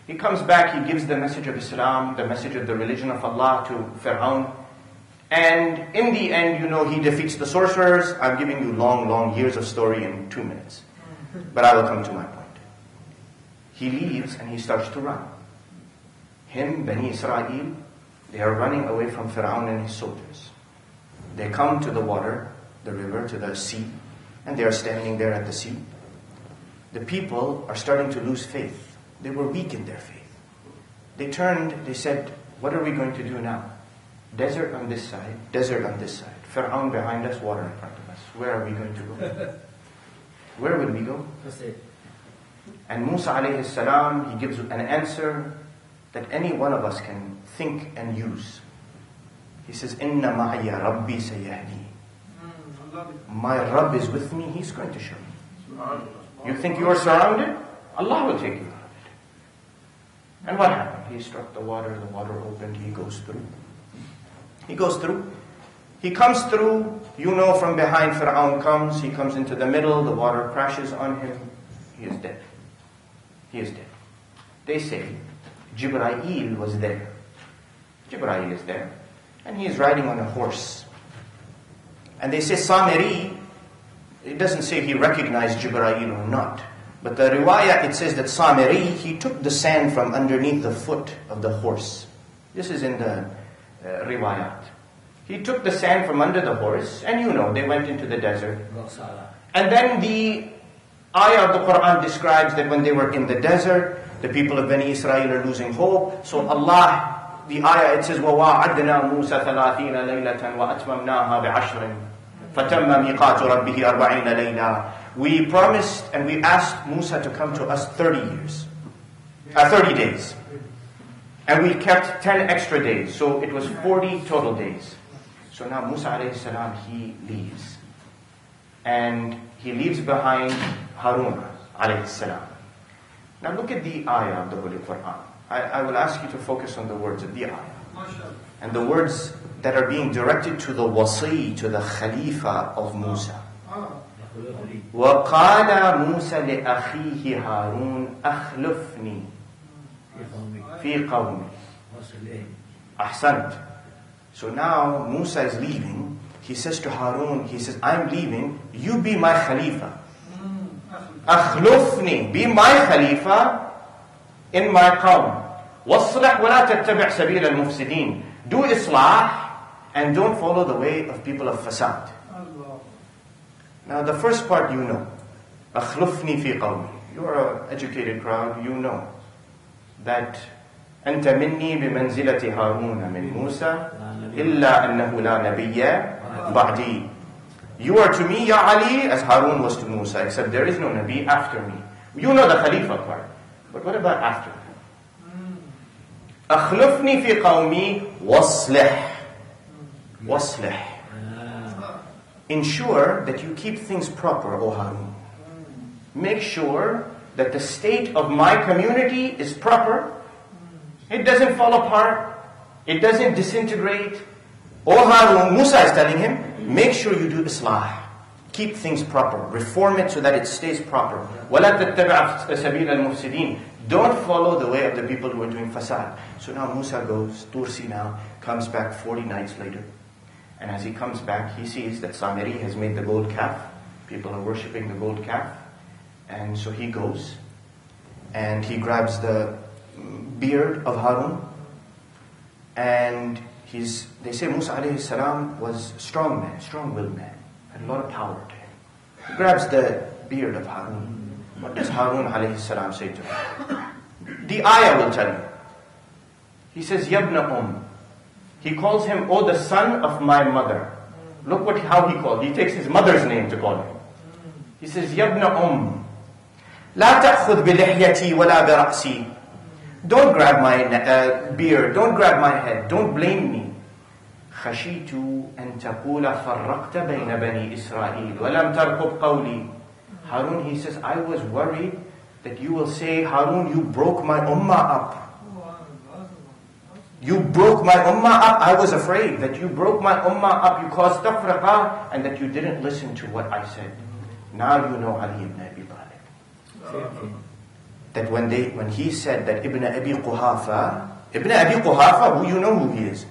He comes back, he gives the message of Islam, the message of the religion of Allah to Fir'aun. And in the end, you know, he defeats the sorcerers. I'm giving you long years of story in 2 minutes. But I will come to my point. He leaves and he starts to run. Him, Bani Israel, they are running away from Fir'aun and his soldiers. They come to the water, the river, to the sea, and they are standing there at the sea. The people are starting to lose faith. They were weak in their faith. They turned, they said, what are we going to do now? Desert on this side, desert on this side. Fir'aun behind us, water in front of us. Where are we going to go? Where will we go? And Musa alayhi salam, he gives an answer that any one of us can think and use. He says, Inna ma'ya Rabbi sayahdi. My Rabb is with me, He's going to show me. You think you are surrounded? Allah will take you out of it. And what happened? He struck the water opened, he goes through. He goes through. He comes through, you know, from behind Fir'aun comes, he comes into the middle, the water crashes on him, he is dead. He is dead. They say, Jibreel was there. Jibreel is there. And he is riding on a horse. And they say Samiri, it doesn't say he recognized Jibreel or not. But the riwayah, it says that Samiri, he took the sand from underneath the foot of the horse. This is in the riwayat. He took the sand from under the horse, and you know, they went into the desert. And then the ayah of the Quran describes that when they were in the desert, the people of Bani Israel are losing hope. So Allah, the ayah, it says, وَوَاعَدْنَا مُوسَى 30 لَيْلَةً وَأَتْمَمْنَاهَا بِعَشْرٍ فَتَمَّ مِيقَاتُ رَبِّهِ 40 لَيْلًا. We promised and we asked Musa to come to us 30 days. And we kept 10 extra days. So it was 40 total days. So now Musa alayhi salam, he leaves. And he leaves behind Harun alayhi salam. Now look at the ayah of the Holy Quran. I will ask you to focus on the words of the ayah. And the words that are being directed to the wasi, to the khalifa of Musa. وَقَالَ مُوسَى لِأَخِيهِ هَارُونَ أَخْلُفْنِي فِي قَوْمِي. Ahsant. So now Musa is leaving. He says to Harun, he says, I'm leaving, you be my khalifa. أخلفني, be my khalifa in my qawm. وَاصْلِحْ وَلَا تَتَّبِعْ سَبِيلَ الْمُفْسِدِينَ. Do islah and don't follow the way of people of fasad. Now the first part you know. أخلفني في قومي. You are an educated crowd, you know that أنت مني بمنزلة هارون من موسى إلا أنه لا نبي بعدي. You are to me, Ya Ali, as Harun was to Musa, except there is no Nabi after me. You know the Khalifa part. But what about after? أخلفني في قومي واصلح. واصلح. Ensure that you keep things proper, O Harun. Make sure that the state of my community is proper. It doesn't fall apart. It doesn't disintegrate. O Harun, Musa is telling him, make sure you do islah. Keep things proper. Reform it so that it stays proper. وَلَا تَتَّبِعْ سَبِيلَ الْمُفْسِدِينَ. Don't follow the way of the people who are doing fasad. So now Musa goes, Tur Sina, comes back 40 nights later. And as he comes back, he sees that Samiri has made the gold calf. People are worshipping the gold calf. And so he goes, and he grabs the beard of Harun, and they say Musa alayhi salam was a strong man, strong-willed man, had a lot of power to him. He grabs the beard of Harun. What does Harun alayhi salam say to him? The ayah will tell you. He says, Yabna He calls him, oh, the son of my mother. Look how he called. He takes his mother's name to call him. He says, Yabna لا تأخذ بلحيتي ولا برأسي. Don't grab my beard, don't grab my head, don't blame me. خشيت أن تقول فرقت بين بني إسرائيل ولم ترقب قولي. Harun, he says, I was worried that you will say, Harun, you broke my ummah up. You broke my ummah up. I was afraid that you broke my ummah up. You caused tafraqa and that you didn't listen to what I said. Now you know Ali ibn Abi Talib. That when he said that Ibn Abi Quhafa, you know who he is.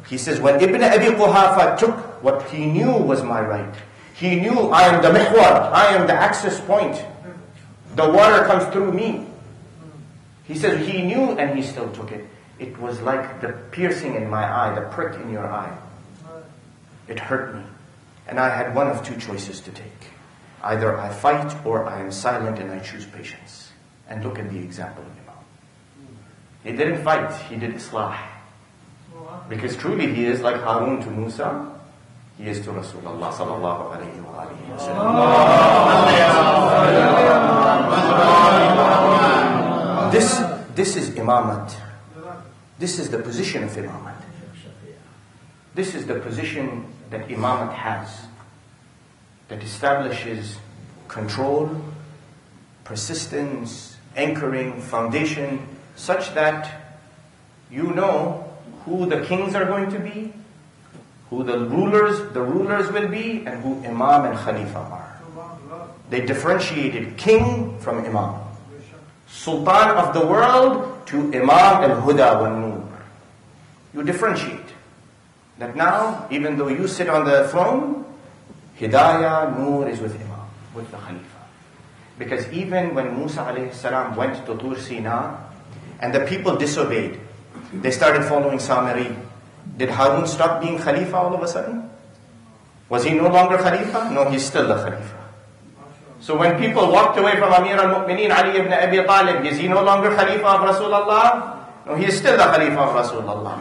He says, when Ibn Abi Quhafa took what he knew was my right, he knew I am the mihwar, I am the access point. The water comes through me. He says he knew and he still took it. It was like the piercing in my eye, the prick in your eye. It hurt me. And I had one of two choices to take. Either I fight or I am silent and I choose patience. And look at the example of Imam. He didn't fight, he did islah. Because truly he is like Harun to Musa, he is to Rasulullah sallallahu alayhi wa sallam. This is imamat. This is the position of imamat. This is the position that imamat has, that establishes control, persistence, anchoring, foundation, such that you know who the kings are going to be, who the rulers will be, and who imam and khalifa are. They differentiated king from imam. Sultan of the world to imam al-huda wal-nur. You differentiate. That now, even though you sit on the throne, hidayah, nur is with imam, with the khalifa. Because even when Musa alayhi salam went to Tur Sina, and the people disobeyed, they started following Samiri. Did Harun stop being Khalifa all of a sudden? Was he no longer Khalifa? No, he's still the Khalifa. So when people walked away from Amir al-Mu'mineen Ali ibn Abi Talib, is he no longer Khalifa of Rasulullah? No, he is still the Khalifa of Rasulullah.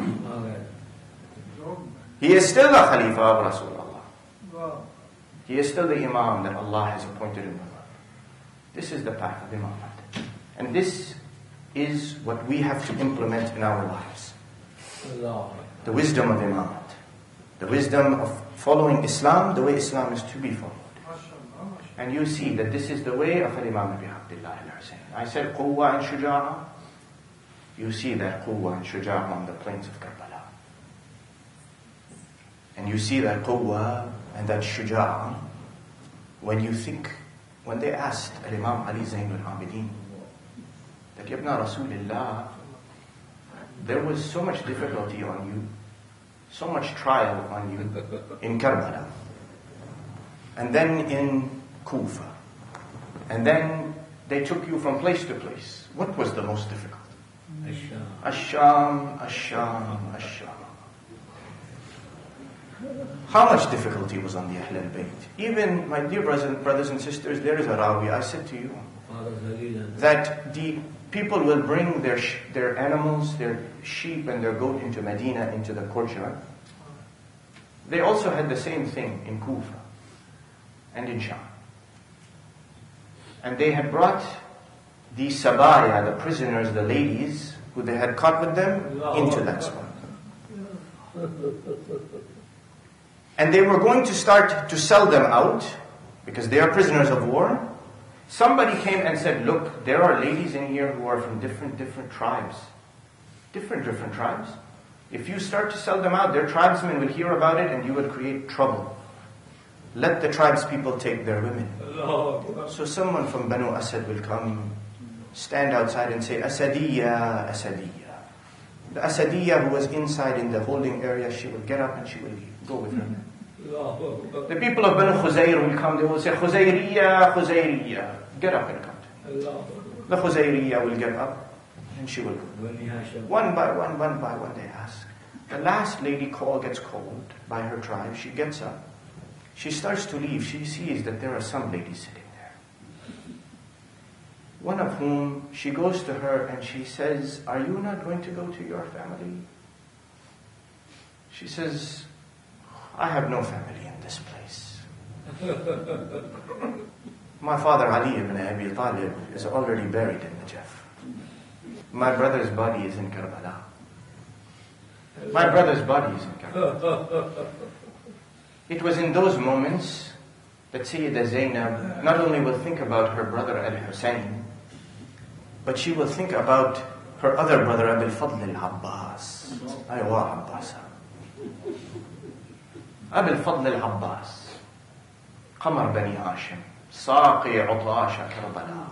He is still the Khalifa of Rasulullah. He is still the Imam that Allah has appointed in the world. This is the path of Imamat. And this is what we have to implement in our lives. The wisdom of Imamat. The wisdom of following Islam the way Islam is to be followed. And you see that this is the way of Imam Abi Abdullah al-Hussein. I said quwwa and shuja'a. You see that quwwa and shuja'a on the plains of Karbala. And you see that quwwa and that shuja'a when you think, when they asked Imam Ali Zainul Abidin that Yabna Rasulullah, there was so much difficulty on you, so much trial on you in Karbala, and then in Kufa, and then they took you from place to place. What was the most difficult? Ash-Sham, Ash-Sham, Ash-Sham. How much difficulty was on the Ahl al-Bayt? Even, my dear brothers and sisters, there is a rawi, I said to you, that the people will bring their animals, their sheep and their goat into Medina, into the courtyard. They also had the same thing in Kufa and in Sham. And they had brought the sabaya, the prisoners, the ladies, who they had caught with them, into that spot. And they were going to start to sell them out, because they are prisoners of war. Somebody came and said, look, there are ladies in here who are from different tribes. Different tribes. If you start to sell them out, their tribesmen will hear about it and you will create trouble. Let the tribes people take their women. So someone from Banu Asad will come, stand outside and say, Asadiyya, Asadiyya. The Asadiyya who was inside in the holding area, she will get up and she will go with her. The people of Banu Khuzayr will come, they will say, Khuzayriyya, Khuzayriyya. Get up and come. The Khuzayriyya will get up and she will go. One by one they ask. The last lady gets called by her tribe. She gets up. She starts to leave. She sees that there are some ladies sitting there. One of whom, she goes to her and she says, are you not going to go to your family? She says, I have no family in this place. My father Ali ibn Abi Talib is already buried in Najaf. My brother's body is in Karbala. My brother's body is in Karbala. It was in those moments that Sayyida Zainab not only will think about her brother al-Hussein, but she will think about her other brother Abil Fadl al-Abbas. Aywa Abbas. Abil Fadl al-Abbas. Qamar Bani Hashim. Saqi Utasha Karbala.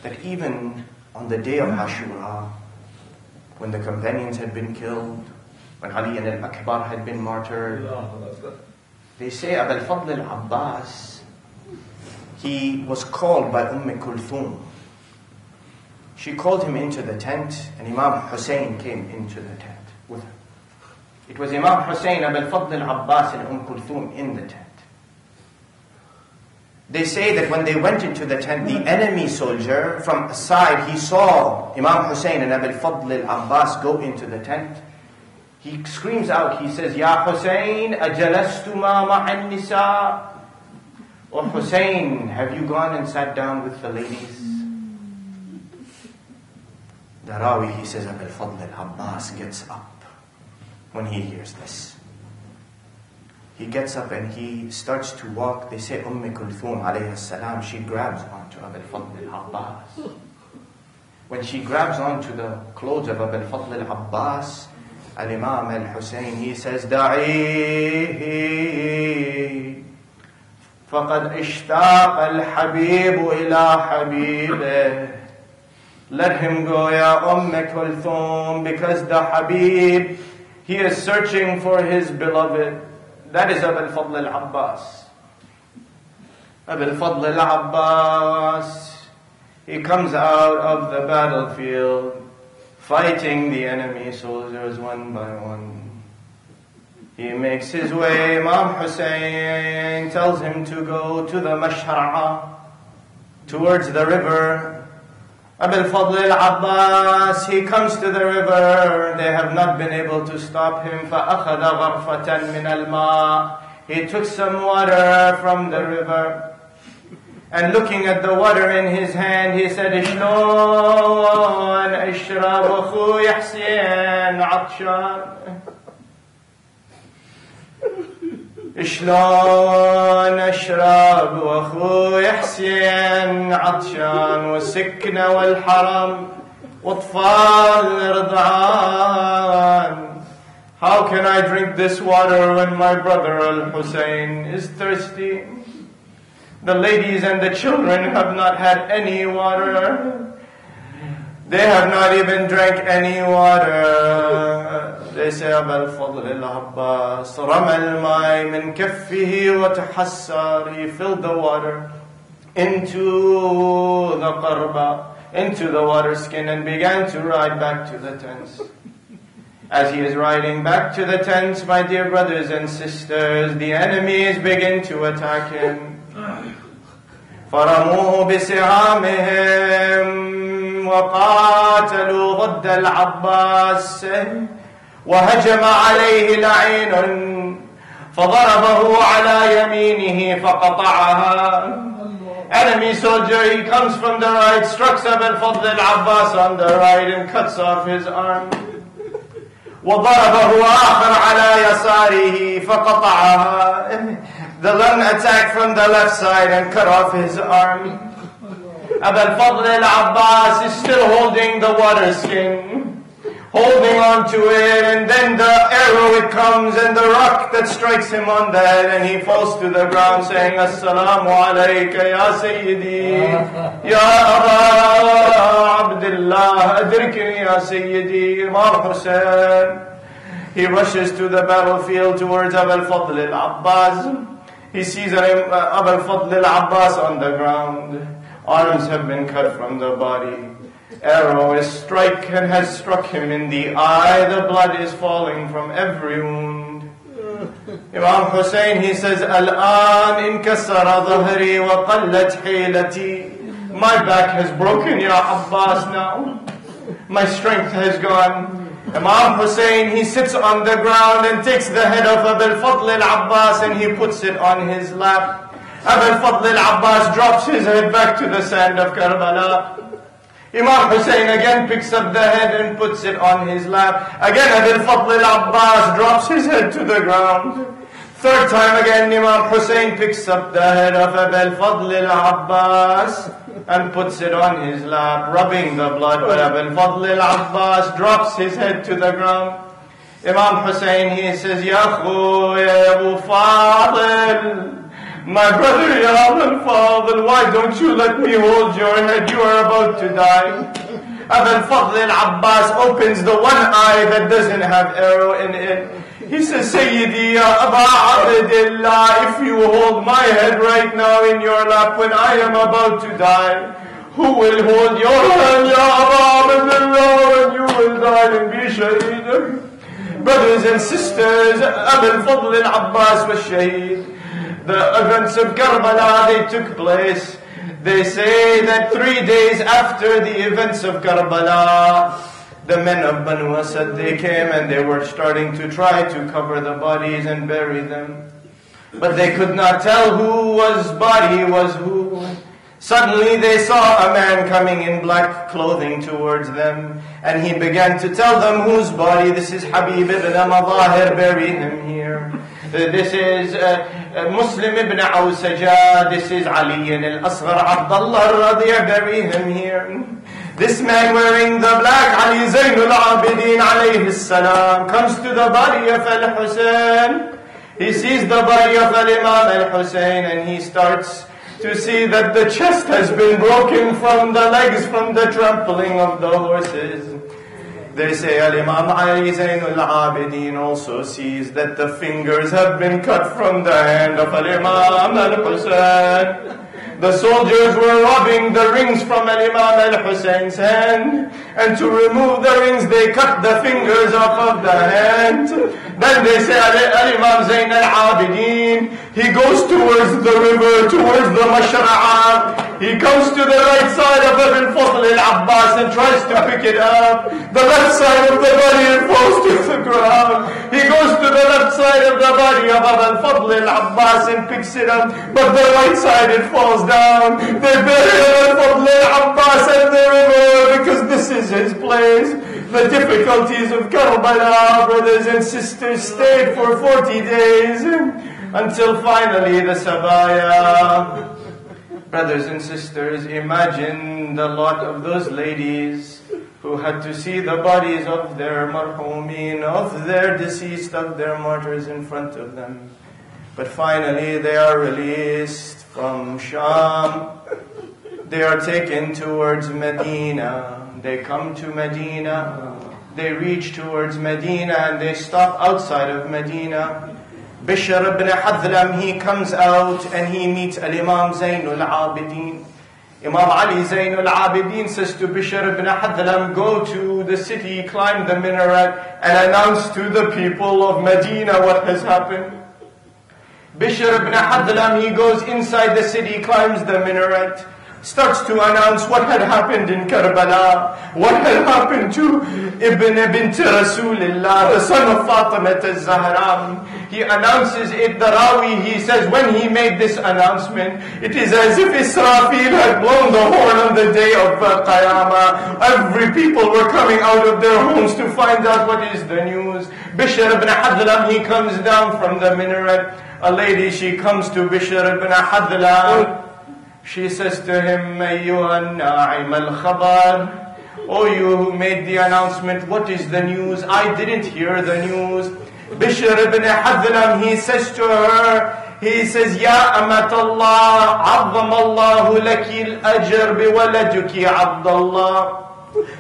That even on the day of Ashura, when the companions had been killed, when Ali and al-Akbar had been martyred, they say Abil Fadl al-Abbas, he was called by Kulthum. She called him into the tent, and Imam Hussein came into the tent with her. It was Imam Hussein, Abil Fadl al-Abbas and Kulthum in the tent. They say that when they went into the tent, the enemy soldier from aside, he saw Imam Hussein and Abil Fadl al-Abbas go into the tent. He screams out, he says, Ya Hussein, ajalastuma ma'an nisa. Oh Hussein, have you gone and sat down with the ladies? The Rawi, he says, Abil Fadl al-Abbas gets up when he hears this. He gets up and he starts to walk. They say Kulthum alayhi salam, she grabs onto Abil Fadl al-Abbas. When she grabs onto the clothes of Abil Fadl al-Abbas, Al-Imam al-Hussein, he says, Da'ihi, faqad ishtaq al-Habib ila Habibih. Let him go, ya Kulthum, because the Habib, he is searching for his beloved. That is Abil Fadl al-Abbas. Abil Fadl al-Abbas, he comes out of the battlefield, fighting the enemy soldiers one by one. He makes his way. Imam Hussein tells him to go to the Mashra'a, towards the river. Abil Fadl al-Abbas, he comes to the river. They have not been able to stop him. فَأَخَذَ غَرْفَةً مِنَ الْمَاءِ. He took some water from the river. And looking at the water in his hand, he said, إِشْلَوْنَ إِشْرَبْ وَخُوْ يَحْسِينَ عَطْشَانَ. شلون اشرب واخوي حسين عطشان والسكنة والحرم واطفال رضعان. How can I drink this water when my brother Al-Hussein is thirsty? The ladies and the children have not had any water. They have not even drank any water. They say, أبا الفضل العباس رمى الماء من كفه وتحسر. He filled the water into the qarba, into the water skin, and began to ride back to the tents. As he is riding back to the tents, my dear brothers and sisters, the enemies begin to attack him. فرموه بسهامهم وقاتلوا ضد العباس وهجم عليه لعين فضربه على يمينه فقطعها. Enemy soldier, he comes from the right, strikes Abu al-Fadl al-Abbas on the right and cuts off his arm. وضربه آخر على يساره فقطعها. The one attacked from the left side and cut off his arm. Abu al-Fadl al-Abbas is still holding the water skin, holding on to it, and then the arrow it comes and the rock that strikes him on the head, and he falls to the ground saying, Assalamu alayka ya Sayyidi, ya Aba Abdullah, adrikni ya Sayyidi, Imam Hussein. He rushes to the battlefield towards Abu al-Fadl al-Abbas. He sees Abu al-Fadl al-Abbas on the ground. Arms have been cut from the body. Arrow is struck and has struck him in the eye. The blood is falling from every wound. Imam Hussein, he says, Al-an inkassara dhahri wa qallat hilati. My back has broken, Ya Abbas, now. My strength has gone. Imam Hussein, he sits on the ground and takes the head of Abu al-Fadl al-Abbas and he puts it on his lap. Abu al-Fadl al-Abbas drops his head back to the sand of Karbala. Imam Hussein again picks up the head and puts it on his lap. Again Abu al-Fadl al-Abbas drops his head to the ground. Third time again Imam Hussein picks up the head of Abu al-Fadl al-Abbas and puts it on his lap, rubbing the blood. But Abu al-Fadl al-Abbas drops his head to the ground. Imam Hussein, he says, Ya Khoy Abu Fadl, my brother, Ya Abu al-Fadl, why don't you let me hold your head? You are about to die. Abu al-Fadl al-Abbas opens the one eye that doesn't have arrow in it. He says, Sayyidi, Ya Aba Abdillah, if you hold my head right now in your lap when I am about to die, who will hold your hand, Ya Aba Abdillah, when you will die and be shaheed? Brothers and sisters, Abu al-Fadl al-Abbas was shaheed. The events of Karbala, they took place. They say that 3 days after the events of Karbala, the men of Banu Asad, they came and they were starting to try to cover the bodies and bury them. But they could not tell whose body was who. Suddenly they saw a man coming in black clothing towards them, and he began to tell them whose body. This is Habib ibn Madahir, bury him here. This is Muslim ibn Awsaja. This is Ali al-Asghar Abdullah al-Radi', bury him here. This man wearing the black, Ali Zainul Abidin alayhi salam, comes to the body of Al-Hussein. He sees the body of Al-Imam Al-Hussein and he starts to see that the chest has been broken from the legs from the trampling of the horses. They say Al-Imam Ali Zainul Abidin also sees that the fingers have been cut from the hand of Al-Imam Al-Hussein. The soldiers were rubbing the rings from Al-Imam Al-Hussein's hand, and to remove the rings they cut the fingers off of the hand. Then they say Al-Imam Zain Al-Abidin, he goes towards the river, towards the Mashra'ah. He comes to the right side of Abu al-Fadl al-Abbas and tries to pick it up. The left side of the body falls to the ground. He goes to the left side of the body of Abu al-Fadl al-Abbas and picks it up, but the right side it falls down. They bury Abu al-Fadl al-Abbas in the river because this is his place. The difficulties of Karbala, brothers and sisters, stayed for 40 days. until finally the sabaya. Brothers and sisters, imagine the lot of those ladies who had to see the bodies of their marhumeen, of their deceased, of their martyrs in front of them. But finally they are released from Sham. They are taken towards Medina. They come to Medina. They reach towards Medina and they stop outside of Medina. Bishr ibn Hadlam, he comes out and he meets Al-Imam Zainul Abidin. Imam Ali Zainul Abidin says to Bishr ibn Hadlam, go to the city, climb the minaret and announce to the people of Medina what has happened. Bishr ibn Hadlam, he goes inside the city, climbs the minaret, starts to announce what had happened in Karbala, what had happened to Ibn bint Rasulillah, the son of Fatima al-Zahra. He announces it, the Rawi, he says, when he made this announcement, it is as if Israfil had blown the horn on the day of Qayem. Every people were coming out of their homes to find out what is the news. Bishr ibn Hadlam, he comes down from the minaret. A lady, she comes to Bishr ibn Hadlam. She says to him, Ayyuhan na'im al-khabar, O you who made the announcement, what is the news? I didn't hear the news. Bishr ibn Hadlam, he says to her, he says, Ya amat Allah, azzam Allahu laki al-ajr biwaladuki Abdullah.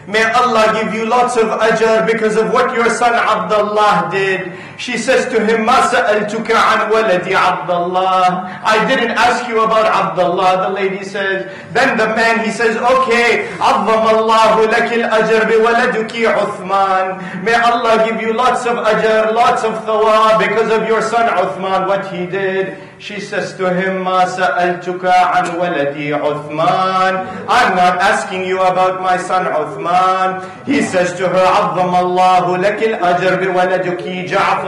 May Allah give you lots of ajr because of what your son Abdullah did. She says to him, Ma sa'altuka an waladi Abdullah. I didn't ask you about Abdullah. The lady says, then the man, he says, okay, Azzam Allahu laki al-ajr biwaladuki Uthman. May Allah give you lots of ajr, lots of thawab because of your son Uthman, what he did. She says to him, Ma sa'altuka an waladi Uthman. I'm not asking you about my son Uthman. He says to her, Azzam Allahu laki al-ajr biwaladuki Ja'far.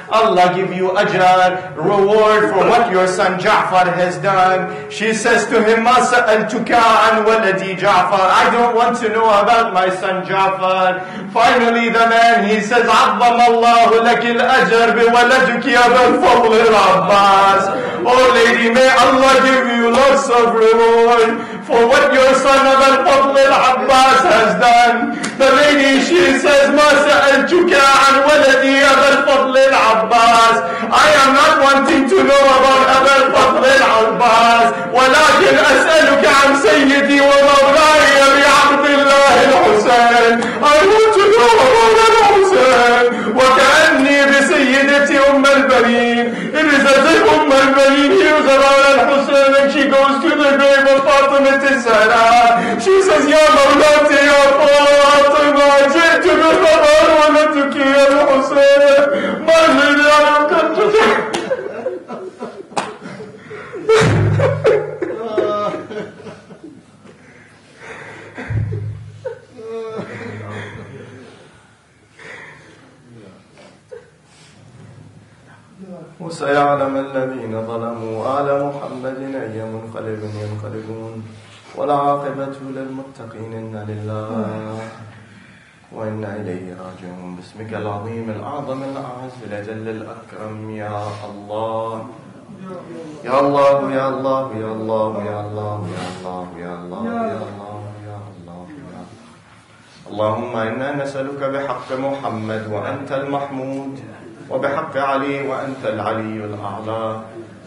Allah give you ajr, reward for what your son Ja'far has done. She says to him, Ma sa'altuka an waladi Ja'far. I don't want to know about my son Ja'far. Finally the man, he says, Azzam Allahu laki al-ajr biwaladuki Abul Fadl al-Abbas. Oh lady, may Allah give you lots of reward for what your son Abul Fadl al-Abbas has done. The lady, she says, Ma sa'altuka an waladi Abul Fadl al-Abbas. I am not wanting to know about Abul Fadl al-Abbas. ولكن أسألك عن سيدي ومولاي بعبد الله الحسين. I want to know about al-Husayn. وكأني بسيدتي البنين. It is as if al-Banain hears about al-Husayn and she goes to the grave of Fatima al-Zahra. She says, Ya Mawlati ya Fatima, جئت بالخبر ولدك يا الحسين. ما الذي أنكرت؟ وسيعلم الذين ظلموا آل محمد أي منقلب ينقلبون والعاقبة للمتقين إنا لله وإنا إليه راجعون. باسمك العظيم الأعظم الأعز الأجل الأكرم يا الله يا الله يا الله يا الله يا الله يا الله يا الله يا الله يا الله يا اللهم إنا نسألك بحق محمد وأنت المحمود وبحق علي وأنت العلي الأعلى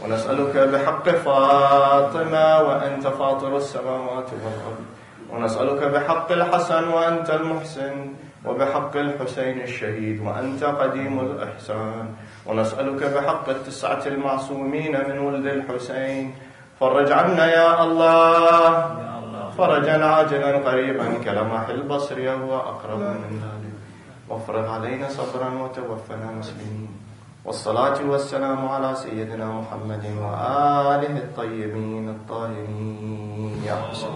ونسألك بحق فاطمة وأنت فاطر السماوات والأرض ونسألك بحق الحسن وأنت المحسن وبحق الحسين الشهيد وأنت قديم الإحسان ونسألك بحق 9 المعصومين من ولد الحسين فرج عنا يا الله فرجا عاجلا قريبا كلمح البصر وهو أقرب من ذلك وافرغ علينا صبرا وتوفنا مسلمين والصلاة والسلام على سيدنا محمد وآله الطيبين الطاهرين يا حسن